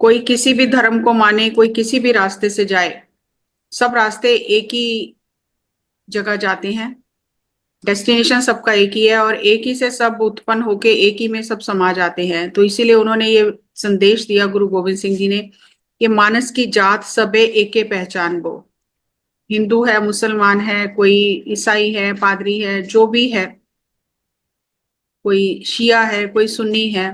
कोई किसी भी धर्म को माने, कोई किसी भी रास्ते से जाए, सब रास्ते एक ही जगह जाते हैं। डेस्टिनेशन सबका एक ही है और एक ही से सब उत्पन्न होके एक ही में सब समा जाते हैं। तो इसीलिए उन्होंने ये संदेश दिया गुरु गोविंद सिंह जी ने कि मानस की जात सबे एके पहचान बो। हिंदू है, मुसलमान है, कोई ईसाई है, पादरी है, जो भी है, कोई शिया है, कोई सुन्नी है,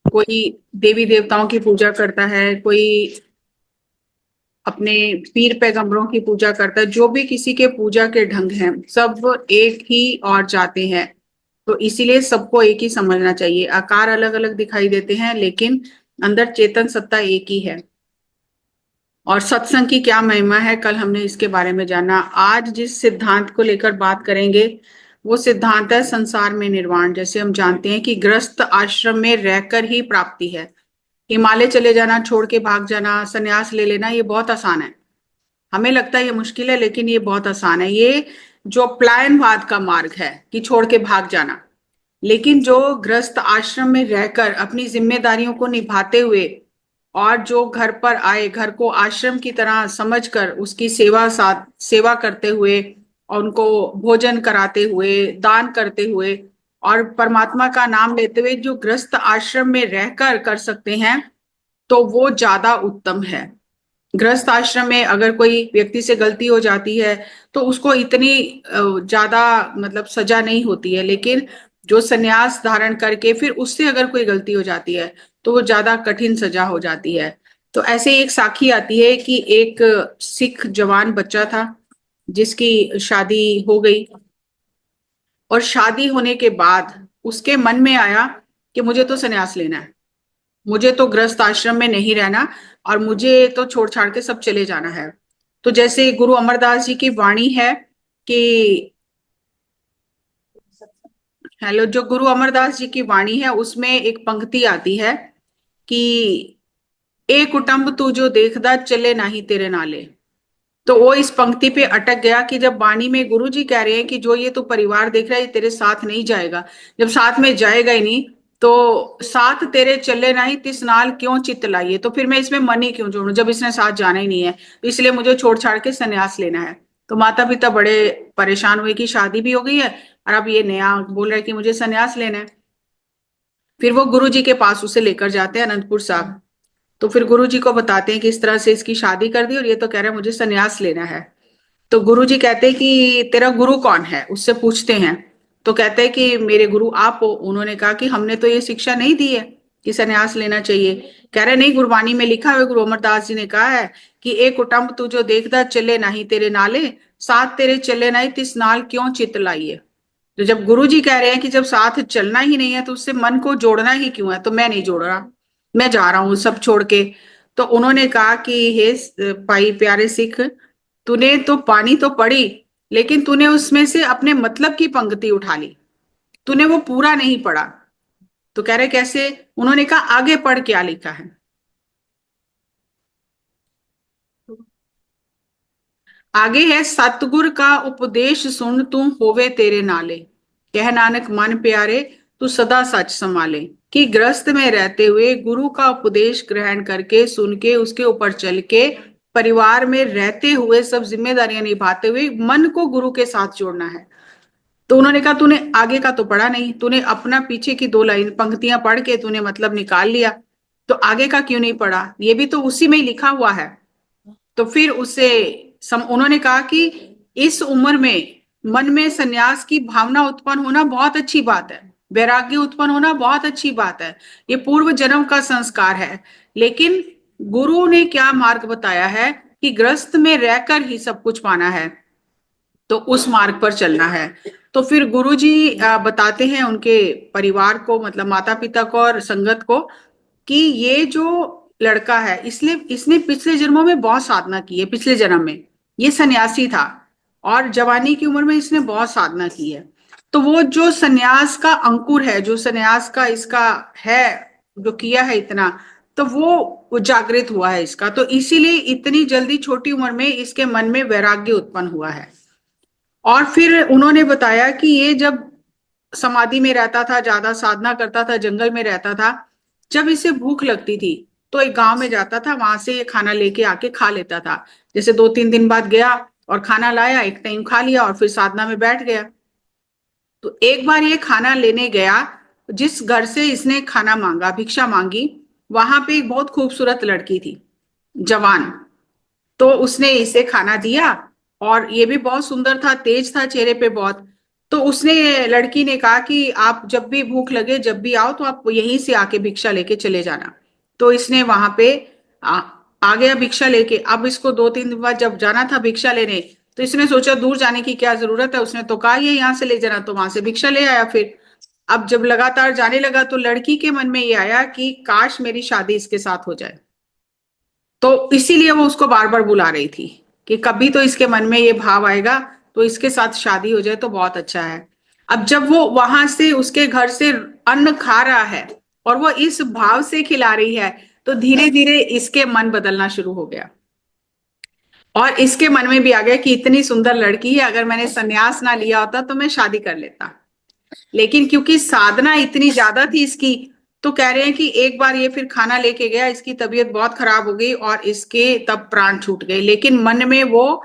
कोई देवी देवताओं की पूजा करता है, कोई अपने पीर पैगंबरों की पूजा करता है, जो भी किसी के पूजा के ढंग हैं सब एक ही और जाते हैं। तो इसीलिए सबको एक ही समझना चाहिए। आकार अलग अलग दिखाई देते हैं लेकिन अंदर चेतन सत्ता एक ही है। और सत्संग की क्या महिमा है, कल हमने इसके बारे में जाना। आज जिस सिद्धांत को लेकर बात करेंगे वो सिद्धांत है संसार में निर्वाण। जैसे हम जानते हैं कि गृहस्थ आश्रम में रहकर ही प्राप्ति है। हिमालय चले जाना, छोड़ के भाग जाना, संन्यास ले लेना, ये बहुत आसान है। हमें लगता है ये मुश्किल है लेकिन ये बहुत आसान है। ये जो पलायनवाद का मार्ग है कि छोड़ के भाग जाना, लेकिन जो गृहस्थ आश्रम में रहकर अपनी जिम्मेदारियों को निभाते हुए और जो घर पर आए, घर को आश्रम की तरह समझकर उसकी सेवा करते हुए और उनको भोजन कराते हुए, दान करते हुए और परमात्मा का नाम लेते हुए जो गृहस्थ आश्रम में रहकर कर सकते हैं, तो वो ज्यादा उत्तम है। गृहस्थ आश्रम में अगर कोई व्यक्ति से गलती हो जाती है तो उसको इतनी ज्यादा मतलब सजा नहीं होती है, लेकिन जो संन्यास धारण करके फिर उससे अगर कोई गलती हो जाती है तो वो ज्यादा कठिन सजा हो जाती है। तो ऐसे एक साखी आती है कि एक सिख जवान बच्चा था जिसकी शादी हो गई और शादी होने के बाद उसके मन में आया कि मुझे तो संन्यास लेना है, मुझे तो गृहस्थ आश्रम में नहीं रहना और मुझे तो छोड़ छाड़ के सब चले जाना है। तो जैसे गुरु अमरदास जी की वाणी है कि हेलो, जो गुरु अमरदास जी की वाणी है उसमें एक पंक्ति आती है कि ए कुटुंब तू जो देखदा चले नाही तेरे नाले। तो वो इस पंक्ति पे अटक गया कि जब वाणी में गुरु जी कह रहे हैं कि जो ये तू परिवार देख रहा है ये तेरे साथ नहीं जाएगा, जब साथ में जाएगा ही नहीं तो साथ तेरे चले नहीं तिस नाल क्यों चित लाइए। तो फिर मैं इसमें मन ही क्यों जोड़ूं जब इसने साथ जाना ही नहीं है, तो इसलिए मुझे छोड़ छाड़ के संन्यास लेना है। तो माता पिता बड़े परेशान हुए कि शादी भी हो गई है और अब ये नया बोल रहा है कि मुझे संन्यास लेना है। फिर वो गुरु जी के पास उसे लेकर जाते हैं अनंतपुर साहब। तो फिर गुरु जी को बताते हैं कि इस तरह से इसकी शादी कर दी और ये तो कह रहा है मुझे संन्यास लेना है। तो गुरु जी कहते हैं कि तेरा गुरु कौन है, उससे पूछते हैं। तो कहते हैं कि मेरे गुरु आप हो। उन्होंने कहा कि हमने तो ये शिक्षा नहीं दी है कि संन्यास लेना चाहिए। कह रहे नहीं, गुरबानी में लिखा हुआ, गुरु अमरदास जी ने कहा है कि एक कुटुंब तू जो देखदा चले नहीं तेरे नाले, साथ तेरे चले नहीं तिस नाल क्यों चित लाइए। तो जब गुरु जी कह रहे हैं कि जब साथ चलना ही नहीं है तो उससे मन को जोड़ना ही क्यों है, तो मैं नहीं जोड़ रहा, मैं जा रहा हूं सब छोड़ के। तो उन्होंने कहा कि हे भाई प्यारे सिख, तूने तो पानी तो पढ़ी लेकिन तूने उसमें से अपने मतलब की पंक्ति उठा ली, तूने वो पूरा नहीं पढ़ा। तो कह रहे कैसे? उन्होंने कहा आगे पढ़ क्या लिखा है। आगे है सतगुर का उपदेश सुन तू होवे तेरे नाले, कह नानक मन प्यारे तू सदा सच संभाले। कि गृहस्थ में रहते हुए गुरु का उपदेश ग्रहण करके सुन के उसके ऊपर चल के परिवार में रहते हुए सब जिम्मेदारियां निभाते हुए मन को गुरु के साथ जोड़ना है। तो उन्होंने कहा तूने आगे का तो पढ़ा नहीं, तूने अपना पीछे की दो लाइन पंक्तियां पढ़ के तूने मतलब निकाल लिया, तो आगे का क्यों नहीं पढ़ा, ये भी तो उसी में ही लिखा हुआ है। तो फिर उसे उन्होंने कहा कि इस उम्र में मन में संन्यास की भावना उत्पन्न होना बहुत अच्छी बात है, वैराग्य उत्पन्न होना बहुत अच्छी बात है, ये पूर्व जन्म का संस्कार है। लेकिन गुरु ने क्या मार्ग बताया है कि गृहस्थ में रहकर ही सब कुछ पाना है, तो उस मार्ग पर चलना है। तो फिर गुरुजी बताते हैं उनके परिवार को, मतलब माता पिता को और संगत को, कि ये जो लड़का है इसने इसने पिछले जन्मों में बहुत साधना की है। पिछले जन्म में ये सन्यासी था और जवानी की उम्र में इसने बहुत साधना की है। तो वो जो सन्यास का अंकुर है, जो सन्यास का इसका है, जो किया है इतना, तो वो जागृत हुआ है इसका। तो इसीलिए इतनी जल्दी छोटी उम्र में इसके मन में वैराग्य उत्पन्न हुआ है। और फिर उन्होंने बताया कि ये जब समाधि में रहता था, ज्यादा साधना करता था, जंगल में रहता था, जब इसे भूख लगती थी तो एक गांव में जाता था, वहां से ये खाना लेके आके खा लेता था। जैसे 2-3 दिन बाद गया और खाना लाया, एक टाइम खा लिया और फिर साधना में बैठ गया। तो एक बार ये खाना लेने गया, जिस घर से इसने खाना मांगा, भिक्षा मांगी, वहां पे एक बहुत खूबसूरत लड़की थी, जवान। तो उसने इसे खाना दिया, और ये भी बहुत सुंदर था, तेज था चेहरे पे बहुत। तो उसने, लड़की ने कहा कि आप जब भी भूख लगे, जब भी आओ तो आप यहीं से आके भिक्षा लेके चले जाना। तो इसने वहां पे आ, आ गया भिक्षा लेके। अब इसको 2-3 दिन बाद जब जाना था भिक्षा लेने, तो इसने सोचा दूर जाने की क्या जरूरत है, उसने तो कहा ये यहाँ से ले जाना, तो वहां से भिक्षा ले आया फिर। अब जब लगातार जाने लगा तो लड़की के मन में ये आया कि काश मेरी शादी इसके साथ हो जाए। तो इसीलिए वो उसको बार बार बुला रही थी कि कभी तो इसके मन में ये भाव आएगा, तो इसके साथ शादी हो जाए तो बहुत अच्छा है। अब जब वो वहां से, उसके घर से अन्न खा रहा है और वो इस भाव से खिला रही है, तो धीरे धीरे इसके मन बदलना शुरू हो गया। और इसके मन में भी आ गया कि इतनी सुंदर लड़की है, अगर मैंने संन्यास ना लिया होता तो मैं शादी कर लेता। लेकिन क्योंकि साधना इतनी ज्यादा थी इसकी, तो कह रहे हैं कि एक बार ये फिर खाना लेके गया, इसकी तबीयत बहुत खराब हो गई और इसके तब प्राण छूट गए। लेकिन मन में वो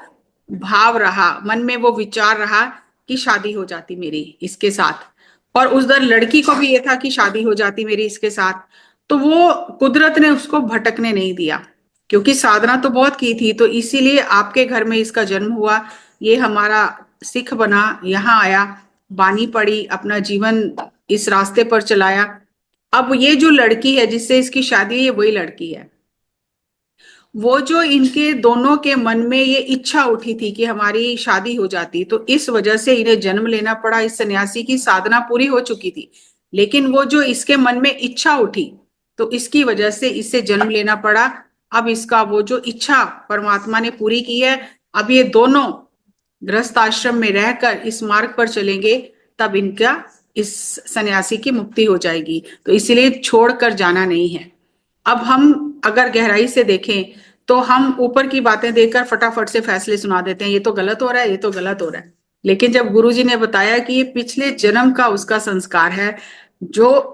भाव रहा, मन में वो विचार रहा कि शादी हो जाती मेरी इसके साथ। और उधर लड़की को भी ये था कि शादी हो जाती मेरी इसके साथ। तो वो कुदरत ने उसको भटकने नहीं दिया, क्योंकि साधना तो बहुत की थी, तो इसीलिए आपके घर में इसका जन्म हुआ। ये हमारा सिख बना, यहाँ आया, बानी पड़ी, अपना जीवन इस रास्ते पर चलाया। अब ये जो लड़की है जिससे इसकी शादी है, ये वही लड़की है। वो जो इनके दोनों के मन में ये इच्छा उठी थी कि हमारी शादी हो जाती, तो इस वजह से इन्हें जन्म लेना पड़ा। इस सन्यासी की साधना पूरी हो चुकी थी, लेकिन वो जो इसके मन में इच्छा उठी, तो इसकी वजह से इसे जन्म लेना पड़ा। अब इसका वो जो इच्छा परमात्मा ने पूरी की है। अब ये दोनों गृहस्थ आश्रम में रहकर इस मार्ग पर चलेंगे, तब इनका, इस सन्यासी की मुक्ति हो जाएगी। तो इसीलिए छोड़कर जाना नहीं है। अब हम अगर गहराई से देखें, तो हम ऊपर की बातें देखकर फटाफट से फैसले सुना देते हैं, ये तो गलत हो रहा है, ये तो गलत हो रहा है। लेकिन जब गुरुजी ने बताया कि ये पिछले जन्म का उसका संस्कार है, जो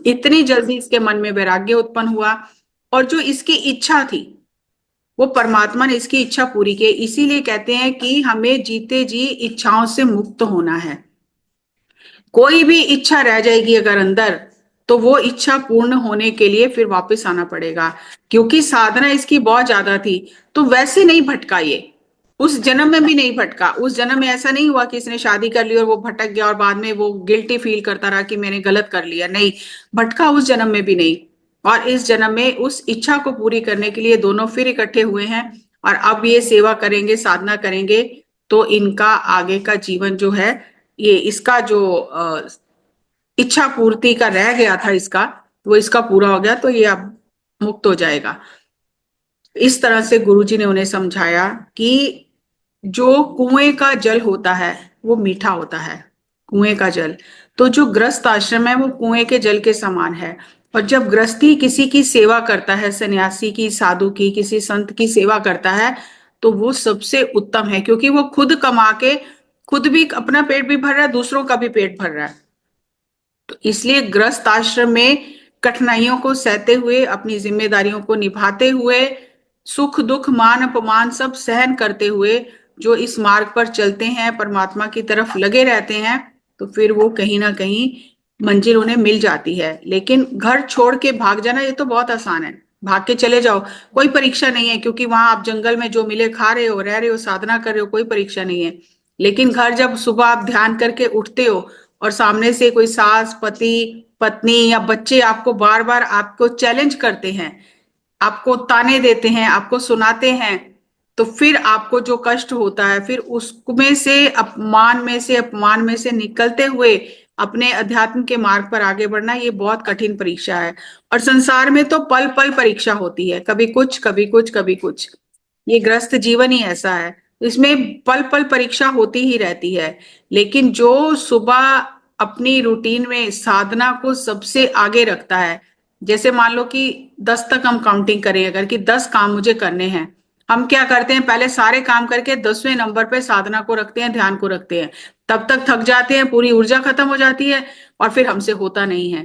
इतनी जल्दी इसके मन में वैराग्य उत्पन्न हुआ, और जो इसकी इच्छा थी, वो परमात्मा ने इसकी इच्छा पूरी की। इसीलिए कहते हैं कि हमें जीते जी इच्छाओं से मुक्त होना है। कोई भी इच्छा रह जाएगी अगर अंदर, तो वो इच्छा पूर्ण होने के लिए फिर वापस आना पड़ेगा। क्योंकि साधना इसकी बहुत ज्यादा थी, तो वैसे नहीं भटका ये, उस जन्म में भी नहीं भटका। उस जन्म में ऐसा नहीं हुआ कि इसने शादी कर ली और वो भटक गया और बाद में वो गिल्टी फील करता रहा कि मैंने गलत कर लिया, नहीं, भटका उस जन्म में भी नहीं। और इस जन्म में उस इच्छा को पूरी करने के लिए दोनों फिर इकट्ठे हुए हैं, और अब ये सेवा करेंगे, साधना करेंगे, तो इनका आगे का जीवन जो है, ये इसका जो इच्छा पूर्ति का रह गया था इसका, वो इसका पूरा हो गया, तो ये अब मुक्त हो जाएगा। इस तरह से गुरुजी ने उन्हें समझाया कि जो कुएं का जल होता है वो मीठा होता है, कुएं का जल। तो जो गृहस्थ आश्रम है वो कुएं के जल के समान है। और जब गृहस्थी किसी की सेवा करता है, सन्यासी की, साधु की, किसी संत की सेवा करता है, तो वो सबसे उत्तम है, क्योंकि वो खुद कमा के, खुद भी अपना पेट भी भर रहा है, दूसरों का भी पेट भर रहा है। तो इसलिए गृहस्थ आश्रम में कठिनाइयों को सहते हुए, अपनी जिम्मेदारियों को निभाते हुए, सुख दुख मान अपमान सब सहन करते हुए जो इस मार्ग पर चलते हैं, परमात्मा की तरफ लगे रहते हैं, तो फिर वो कहीं ना कहीं मंजिल उन्हें मिल जाती है। लेकिन घर छोड़ के भाग जाना, ये तो बहुत आसान है, भाग के चले जाओ, कोई परीक्षा नहीं है, क्योंकि वहां आप जंगल में जो मिले खा रहे हो, रह रहे हो, साधना कर रहे हो, कोई परीक्षा नहीं है। लेकिन घर जब सुबह आप ध्यान करके उठते हो, और सामने से कोई सास, पति, पत्नी या बच्चे आपको बार बार आपको चैलेंज करते हैं, आपको ताने देते हैं, आपको सुनाते हैं, तो फिर आपको जो कष्ट होता है, फिर उसमें से, अपमान में से, अपमान में से निकलते हुए अपने अध्यात्म के मार्ग पर आगे बढ़ना, ये बहुत कठिन परीक्षा है। और संसार में तो पल पल परीक्षा होती है, कभी कुछ, कभी कुछ, कभी कुछ। ये ग्रस्त जीवन ही ऐसा है, इसमें पल पल परीक्षा होती ही रहती है। लेकिन जो सुबह अपनी रूटीन में साधना को सबसे आगे रखता है, जैसे मान लो कि 10 तक हम काउंटिंग करें अगर, कि 10 काम मुझे करने हैं, हम क्या करते हैं, पहले सारे काम करके 10वें नंबर पे साधना को रखते हैं, ध्यान को रखते हैं। तब तक थक जाते हैं, पूरी ऊर्जा खत्म हो जाती है, और फिर हमसे होता नहीं है।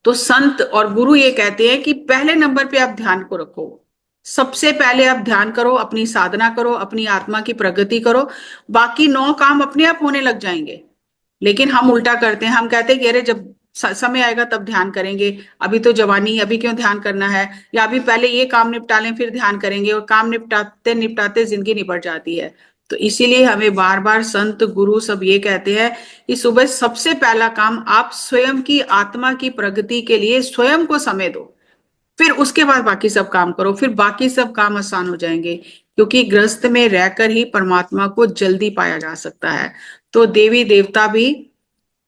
तो संत और गुरु ये कहते हैं कि पहले नंबर पे आप ध्यान को रखो। सबसे पहले आप ध्यान करो, अपनी साधना करो, अपनी आत्मा की प्रगति करो, बाकी 9 काम अपने आप होने लग जाएंगे। लेकिन हम उल्टा करते हैं, हम कहते हैं कि अरे जब समय आएगा तब ध्यान करेंगे, अभी तो जवानी है, अभी क्यों ध्यान करना है, या अभी पहले ये काम निपटा लें फिर ध्यान करेंगे, और काम निपटाते निपटाते जिंदगी निपट जाती है। तो इसीलिए हमें बार बार संत गुरु सब ये कहते हैं कि सुबह सबसे पहला काम आप स्वयं की आत्मा की प्रगति के लिए स्वयं को समय दो, फिर उसके बाद बाकी सब काम करो, फिर बाकी सब काम आसान हो जाएंगे, क्योंकि गृहस्थ में रहकर ही परमात्मा को जल्दी पाया जा सकता है। तो देवी देवता भी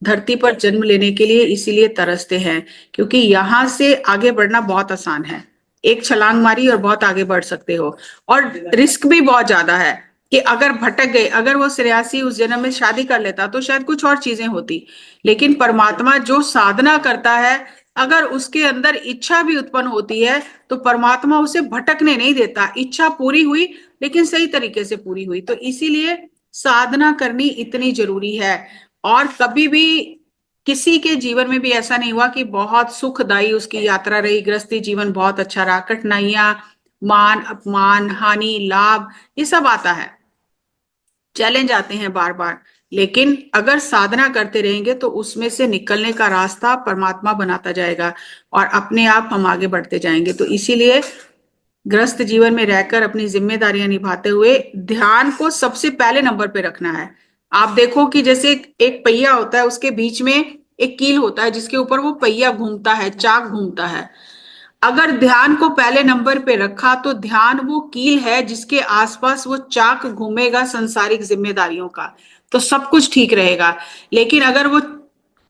धरती पर जन्म लेने के लिए इसीलिए तरसते हैं, क्योंकि यहां से आगे बढ़ना बहुत आसान है, एक छलांग मारी और बहुत आगे बढ़ सकते हो। और रिस्क भी बहुत ज्यादा है कि अगर भटक गए, अगर वो श्रेयासी उस जन्म में शादी कर लेता तो शायद कुछ और चीजें होती। लेकिन परमात्मा जो साधना करता है, अगर उसके अंदर इच्छा भी उत्पन्न होती है तो परमात्मा उसे भटकने नहीं देता। इच्छा पूरी हुई, लेकिन सही तरीके से पूरी हुई। तो इसीलिए साधना करनी इतनी जरूरी है। और कभी भी किसी के जीवन में भी ऐसा नहीं हुआ कि बहुत सुखदाई उसकी यात्रा रही, गृहस्थी जीवन बहुत अच्छा रहा। कठिनाइयां, मान अपमान, हानि लाभ, ये सब आता है, चैलेंज आते हैं बार बार। लेकिन अगर साधना करते रहेंगे तो उसमें से निकलने का रास्ता परमात्मा बनाता जाएगा और अपने आप हम आगे बढ़ते जाएंगे। तो इसीलिए ग्रस्त जीवन में रहकर अपनी जिम्मेदारियां निभाते हुए ध्यान को सबसे पहले नंबर पे रखना है। आप देखो कि जैसे एक पहिया होता है, उसके बीच में एक कील होता है जिसके ऊपर वो पहिया घूमता है, चाक घूमता है। अगर ध्यान को पहले नंबर पे रखा तो ध्यान वो कील है जिसके आसपास वो चाक घूमेगा संसारिक जिम्मेदारियों का, तो सब कुछ ठीक रहेगा। लेकिन अगर वो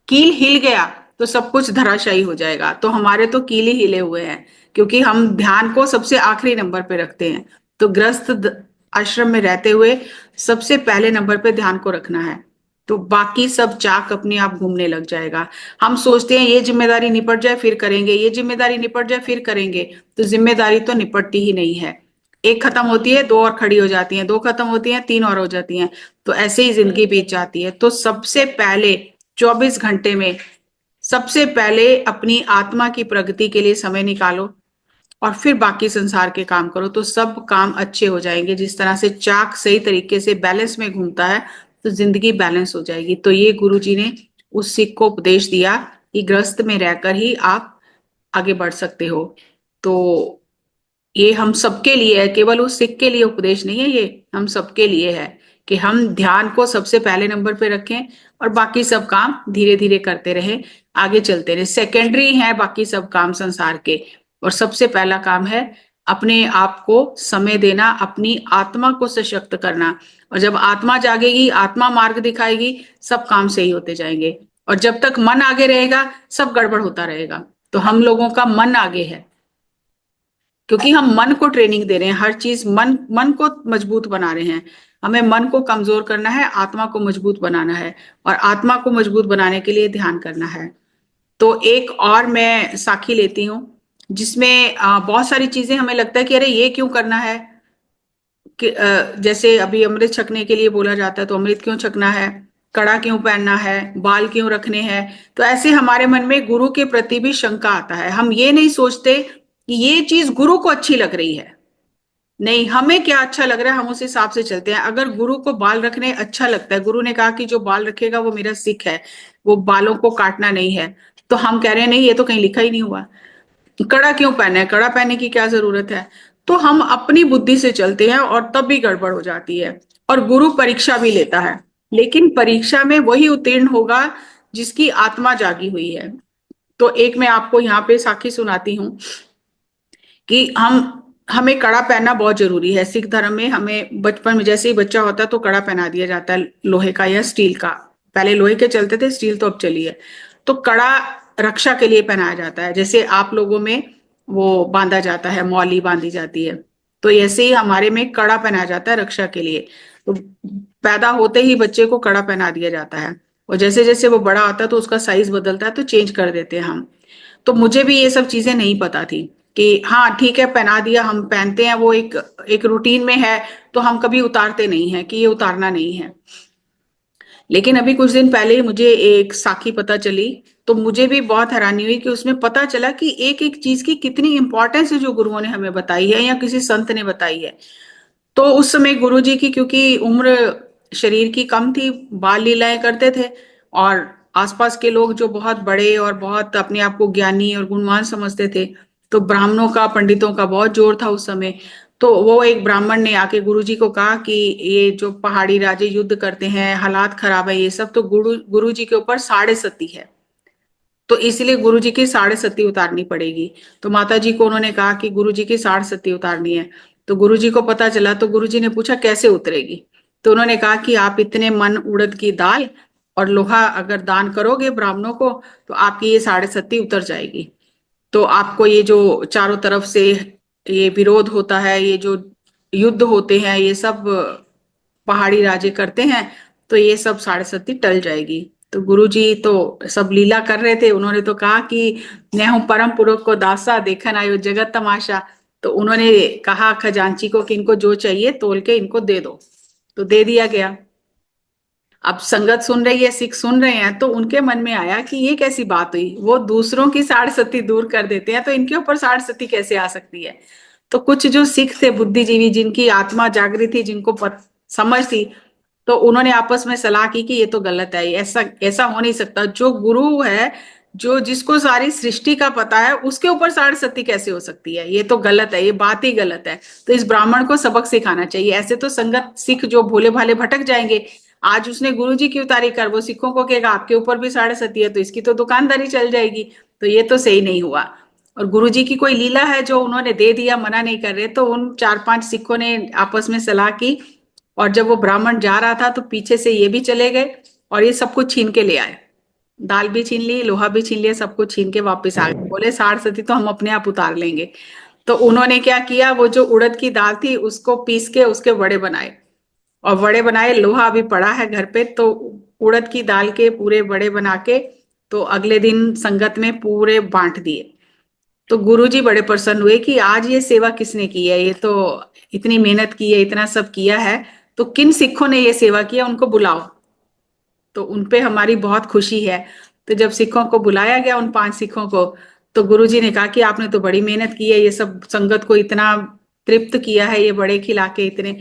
कील हिल गया तो सब कुछ धराशायी हो जाएगा। तो हमारे तो कील ही हिले हुए हैं, क्योंकि हम ध्यान को सबसे आखिरी नंबर पे रखते हैं। तो आश्रम में रहते हुए सबसे पहले नंबर पे ध्यान को रखना है, तो बाकी सब चाक अपने आप घूमने लग जाएगा। हम सोचते हैं ये जिम्मेदारी निपट जाए फिर करेंगे, ये जिम्मेदारी निपट जाए फिर करेंगे, तो जिम्मेदारी तो निपटती ही नहीं है। एक खत्म होती है, दो और खड़ी हो जाती हैं, दो खत्म होती हैं, तीन और हो जाती हैं, तो ऐसे ही जिंदगी बीत जाती है। तो सबसे पहले 24 घंटे में सबसे पहले अपनी आत्मा की प्रगति के लिए समय निकालो और फिर बाकी संसार के काम करो, तो सब काम अच्छे हो जाएंगे। जिस तरह से चाक सही तरीके से बैलेंस में घूमता है तो जिंदगी बैलेंस हो जाएगी। तो ये गुरु जी ने उस सिख को उपदेश दिया कि गृहस्थ में रहकर ही आप आगे बढ़ सकते हो। तो ये हम सबके लिए है, केवल उस सिख के लिए उपदेश नहीं है, ये हम सबके लिए है कि हम ध्यान को सबसे पहले नंबर पे रखें और बाकी सब काम धीरे धीरे करते रहे, आगे चलते रहे। सेकेंडरी है बाकी सब काम संसार के, और सबसे पहला काम है अपने आप को समय देना, अपनी आत्मा को सशक्त करना। और जब आत्मा जागेगी, आत्मा मार्ग दिखाएगी, सब काम सही होते जाएंगे। और जब तक मन आगे रहेगा सब गड़बड़ होता रहेगा। तो हम लोगों का मन आगे है, क्योंकि हम मन को ट्रेनिंग दे रहे हैं, हर चीज मन मन को मजबूत बना रहे हैं। हमें मन को कमजोर करना है, आत्मा को मजबूत बनाना है, और आत्मा को मजबूत बनाने के लिए ध्यान करना है। तो एक और मैं साखी लेती हूँ जिसमें बहुत सारी चीजें हमें लगता है कि अरे ये क्यों करना है, कि जैसे अभी अमृत छकने के लिए बोला जाता है, तो अमृत क्यों छकना है, कड़ा क्यों पहनना है, बाल क्यों रखने हैं। तो ऐसे हमारे मन में गुरु के प्रति भी शंका आता है। हम ये नहीं सोचते कि ये चीज गुरु को अच्छी लग रही है, नहीं, हमें क्या अच्छा लग रहा है हम उस हिसाब से चलते हैं। अगर गुरु को बाल रखने अच्छा लगता है, गुरु ने कहा कि जो बाल रखेगा वो मेरा सिख है, वो बालों को काटना नहीं है, तो हम कह रहे हैं नहीं, ये तो कहीं लिखा ही नहीं हुआ। कड़ा क्यों पहने, कड़ा पहनने की क्या जरूरत है। तो हम अपनी बुद्धि से चलते हैं और तब भी गड़बड़ हो जाती है। और गुरु परीक्षा भी लेता है, लेकिन परीक्षा में वही उत्तीर्ण होगा जिसकी आत्मा जागी हुई है। तो एक मैं आपको यहाँ पे साखी सुनाती हूँ कि हमें कड़ा पहनना बहुत जरूरी है। सिख धर्म में हमें बचपन में जैसे ही बच्चा होता है तो कड़ा पहना दिया जाता है, लोहे का या स्टील का। पहले लोहे के चलते थे, स्टील तो अब चली है। तो कड़ा रक्षा के लिए पहनाया जाता है, जैसे आप लोगों में वो बांधा जाता है, मौली बांधी जाती है, तो ऐसे ही हमारे में कड़ा पहनाया जाता है रक्षा के लिए। तो पैदा होते ही बच्चे को कड़ा पहना दिया जाता है, और जैसे जैसे वो बड़ा होता है तो उसका साइज बदलता है, तो चेंज कर देते हैं हम। तो मुझे भी ये सब चीजें नहीं पता थी कि हाँ ठीक है पहना दिया, हम पहनते हैं, वो एक एक रूटीन में है, तो हम कभी उतारते नहीं है कि ये उतारना नहीं है। लेकिन अभी कुछ दिन पहले ही मुझे एक साखी पता चली, तो मुझे भी बहुत हैरानी हुई कि उसमें पता चला कि एक एक चीज की कितनी इंपॉर्टेंस है जो गुरुओं ने हमें बताई है या किसी संत ने बताई है। तो उस समय गुरु जी की क्योंकि उम्र शरीर की कम थी, बाल लीलाएं करते थे, और आसपास के लोग जो बहुत बड़े और बहुत अपने आप को ज्ञानी और गुणवान समझते थे, तो ब्राह्मणों का, पंडितों का बहुत जोर था उस समय। तो वो एक ब्राह्मण ने आके गुरु जी को कहा कि ये जो पहाड़ी राजे युद्ध करते हैं, हालात खराब है, ये सब तो गुरु जी के ऊपर साढ़े सती है, तो इसलिए गुरु जी की साढ़े सती उतारनी पड़ेगी। तो माता जी को उन्होंने कहा कि गुरु जी की साढ़े सती उतारनी है। तो गुरु जी को पता चला, तो गुरु जी ने पूछा कैसे उतरेगी। तो उन्होंने कहा कि आप इतने मन उड़द की दाल और लोहा अगर दान करोगे ब्राह्मणों को, तो आपकी ये साढ़े सती उतर जाएगी। तो आपको ये जो चारों तरफ से ये विरोध होता है, ये जो युद्ध होते हैं, ये सब पहाड़ी राजे करते हैं, तो ये सब साढ़े सती टल जाएगी। तो गुरु जी तो सब लीला कर रहे थे, उन्होंने तो कहा कि मैं हूं परम पुरुष को दासा, देखन आयो जगत तमाशा। तो उन्होंने कहा खजांची को कि इनको जो चाहिए तोल के इनको दे दो। तो दे दिया गया। अब संगत सुन रही है, सिख सुन रहे हैं, तो उनके मन में आया कि ये कैसी बात हुई, वो दूसरों की साढ़ सती दूर कर देते हैं तो इनके ऊपर साढ़ सती कैसे आ सकती है। तो कुछ जो सिख थे, बुद्धिजीवी, जिनकी आत्मा जागृत थी, जिनको समझ थी, तो उन्होंने आपस में सलाह की कि ये तो गलत है, ऐसा ऐसा हो नहीं सकता। जो गुरु है, जो जिसको सारी सृष्टि का पता है, उसके ऊपर साढ़ सती कैसे हो सकती है, ये तो गलत है, ये बात ही गलत है। तो इस ब्राह्मण को सबक सिखाना चाहिए, ऐसे तो संगत सिख जो भोले भाले भटक जाएंगे। आज उसने गुरु जी की उतारी कर वो सिखों को कहेगा आपके ऊपर भी साढ़े सती है, तो इसकी तो दुकानदारी चल जाएगी। तो ये तो सही नहीं हुआ। और गुरु जी की कोई लीला है जो उन्होंने दे दिया, मना नहीं कर रहे, तो उन चार पांच सिखों ने आपस में सलाह की, और जब वो ब्राह्मण जा रहा था तो पीछे से ये भी चले गए और ये सब कुछ छीन के ले आए। दाल भी छीन ली, लोहा भी छीन लिया, सब कुछ छीन के वापस आ गए, बोले साढ़ सती तो हम अपने आप उतार लेंगे। तो उन्होंने क्या किया, वो जो उड़द की दाल थी उसको पीस के उसके वड़े बनाए, और वड़े बनाए, लोहा अभी पड़ा है घर पे, तो उड़द की दाल के पूरे वड़े बना के तो अगले दिन संगत में पूरे बांट दिए। तो गुरुजी बड़े प्रसन्न हुए कि आज ये सेवा किसने की है, ये तो इतनी मेहनत की है, इतना सब किया है, तो किन सिखों ने ये सेवा किया उनको बुलाओ, तो उनपे हमारी बहुत खुशी है। तो जब सिखों को बुलाया गया, उन पांच सिखों को, तो गुरुजी ने कहा कि आपने तो बड़ी मेहनत की है, ये सब संगत को इतना तृप्त किया है, ये बड़े खिला के इतने।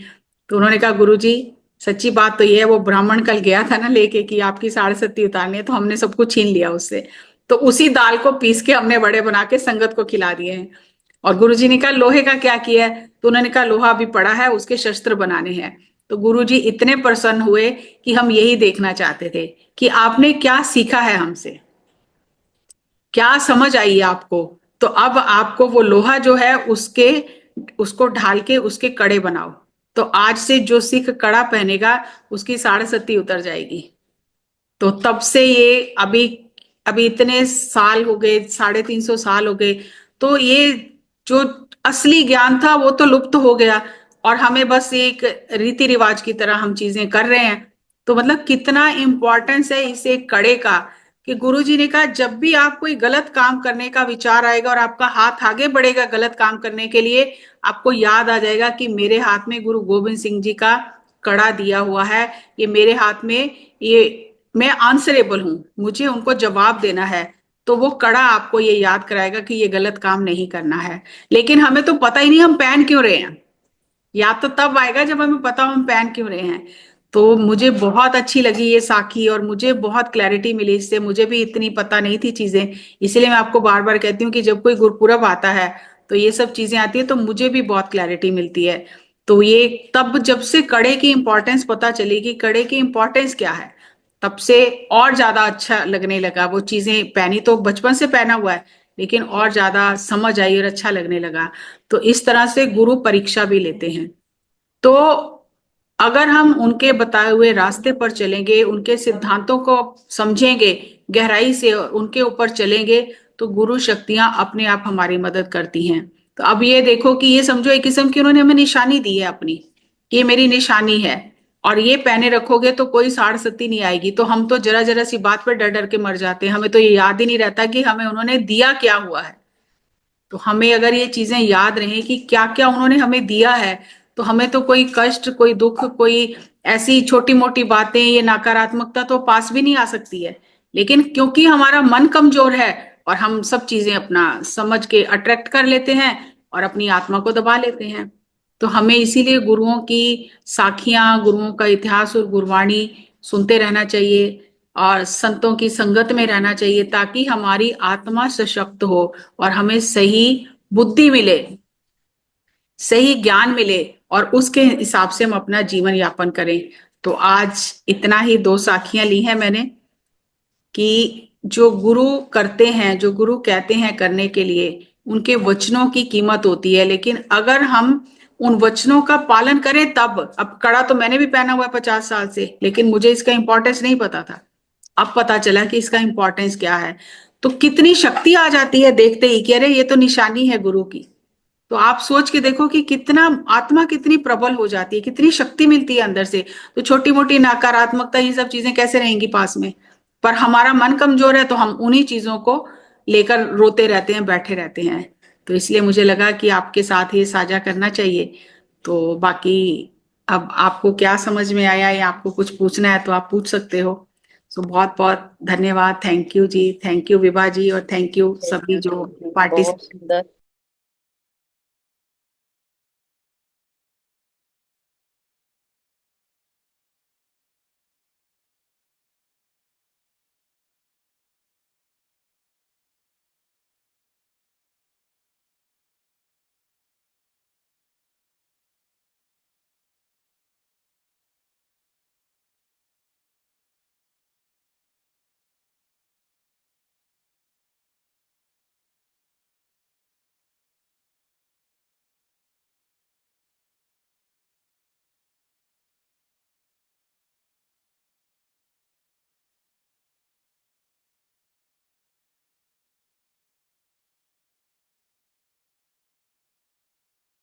तो उन्होंने कहा गुरुजी, सच्ची बात तो ये है, वो ब्राह्मण कल गया था ना लेके कि आपकी साढ़े सती उतारनी है, तो हमने सब कुछ छीन लिया उससे, तो उसी दाल को पीस के हमने बड़े बना के संगत को खिला दिए हैं। और गुरुजी ने कहा लोहे का क्या किया है, तो उन्होंने कहा लोहा अभी पड़ा है, उसके शस्त्र बनाने हैं। तो गुरुजी इतने प्रसन्न हुए कि हम यही देखना चाहते थे कि आपने क्या सीखा है हमसे, क्या समझ आई आपको। तो अब आपको वो लोहा जो है उसके उसको ढाल के उसके कड़े बनाओ, तो आज से जो सिख कड़ा पहनेगा उसकी साढ़े सती उतर जाएगी। तो तब से ये अभी अभी इतने साल हो गए, 350 साल हो गए, तो ये जो असली ज्ञान था वो तो लुप्त हो गया, और हमें बस एक रीति रिवाज की तरह हम चीजें कर रहे हैं। तो मतलब कितना इंपॉर्टेंस है इस एक कड़े का, कि गुरु जी ने कहा जब भी आप कोई गलत काम करने का विचार आएगा और आपका हाथ आगे बढ़ेगा गलत काम करने के लिए, आपको याद आ जाएगा कि मेरे हाथ में गुरु गोविंद सिंह जी का कड़ा दिया हुआ है, ये मेरे हाथ में, ये मैं आंसरेबल हूं, मुझे उनको जवाब देना है। तो वो कड़ा आपको ये याद कराएगा कि ये गलत काम नहीं करना है। लेकिन हमें तो पता ही नहीं हम पहन क्यों रहे हैं, याद तो तब आएगा जब हमें पता हो हम पहन क्यों रहे हैं। तो मुझे बहुत अच्छी लगी ये साखी, और मुझे बहुत क्लैरिटी मिली इससे, मुझे भी इतनी पता नहीं थी चीजें। इसलिए मैं आपको बार बार कहती हूँ कि जब कोई गुरपुरब आता है तो ये सब चीजें आती है, तो मुझे भी बहुत क्लैरिटी मिलती है। तो ये तब जब से कड़े की इंपॉर्टेंस पता चली कि कड़े की इंपॉर्टेंस क्या है, तब से और ज्यादा अच्छा लगने लगा। वो चीजें पहनी तो बचपन से पहना हुआ है, लेकिन और ज्यादा समझ आई और अच्छा लगने लगा। तो इस तरह से गुरु परीक्षा भी लेते हैं। तो अगर हम उनके बताए हुए रास्ते पर चलेंगे, उनके सिद्धांतों को समझेंगे गहराई से और उनके ऊपर चलेंगे, तो गुरु शक्तियां अपने आप हमारी मदद करती हैं। तो अब ये देखो कि ये समझो एक किस्म की उन्होंने हमें निशानी दी है अपनी, ये मेरी निशानी है, और ये पहने रखोगे तो कोई साड़ सती नहीं आएगी। तो हम तो जरा जरा सी बात पर डर डर के मर जाते हैं, हमें तो ये याद ही नहीं रहता कि हमें उन्होंने दिया क्या हुआ है। तो हमें अगर ये चीजें याद रहें कि क्या क्या उन्होंने हमें दिया है, तो हमें तो कोई कष्ट, कोई दुख, कोई ऐसी छोटी मोटी बातें, ये नकारात्मकता तो पास भी नहीं आ सकती है। लेकिन क्योंकि हमारा मन कमजोर है और हम सब चीजें अपना समझ के अट्रैक्ट कर लेते हैं और अपनी आत्मा को दबा लेते हैं। तो हमें इसीलिए गुरुओं की साखियां, गुरुओं का इतिहास और गुरबाणी सुनते रहना चाहिए और संतों की संगत में रहना चाहिए, ताकि हमारी आत्मा सशक्त हो और हमें सही बुद्धि मिले, सही ज्ञान मिले और उसके हिसाब से हम अपना जीवन यापन करें। तो आज इतना ही, दो साखियां ली हैं मैंने कि जो गुरु करते हैं, जो गुरु कहते हैं करने के लिए, उनके वचनों की कीमत होती है। लेकिन अगर हम उन वचनों का पालन करें तब, अब कड़ा तो मैंने भी पहना हुआ है 50 साल से, लेकिन मुझे इसका इंपॉर्टेंस नहीं पता था। अब पता चला कि इसका इंपॉर्टेंस क्या है। तो कितनी शक्ति आ जाती है देखते ही कि अरे ये तो निशानी है गुरु की। तो आप सोच के देखो कि कितना आत्मा कितनी प्रबल हो जाती है, कितनी शक्ति मिलती है अंदर से। तो छोटी मोटी नकारात्मकता, ये सब चीजें कैसे रहेंगी पास में। पर हमारा मन कमजोर है तो हम उन्हीं चीजों को लेकर रोते रहते हैं, बैठे रहते हैं। तो इसलिए मुझे लगा कि आपके साथ ये साझा करना चाहिए। तो बाकी अब आपको क्या समझ में आया या आपको कुछ पूछना है तो आप पूछ सकते हो। तो बहुत बहुत धन्यवाद। थैंक यू जी, थैंक यू विभा जी, और थैंक यू थैंक सभी यू, जो थैंक यू, बहुत पार्टिसिपेट। सुंदर।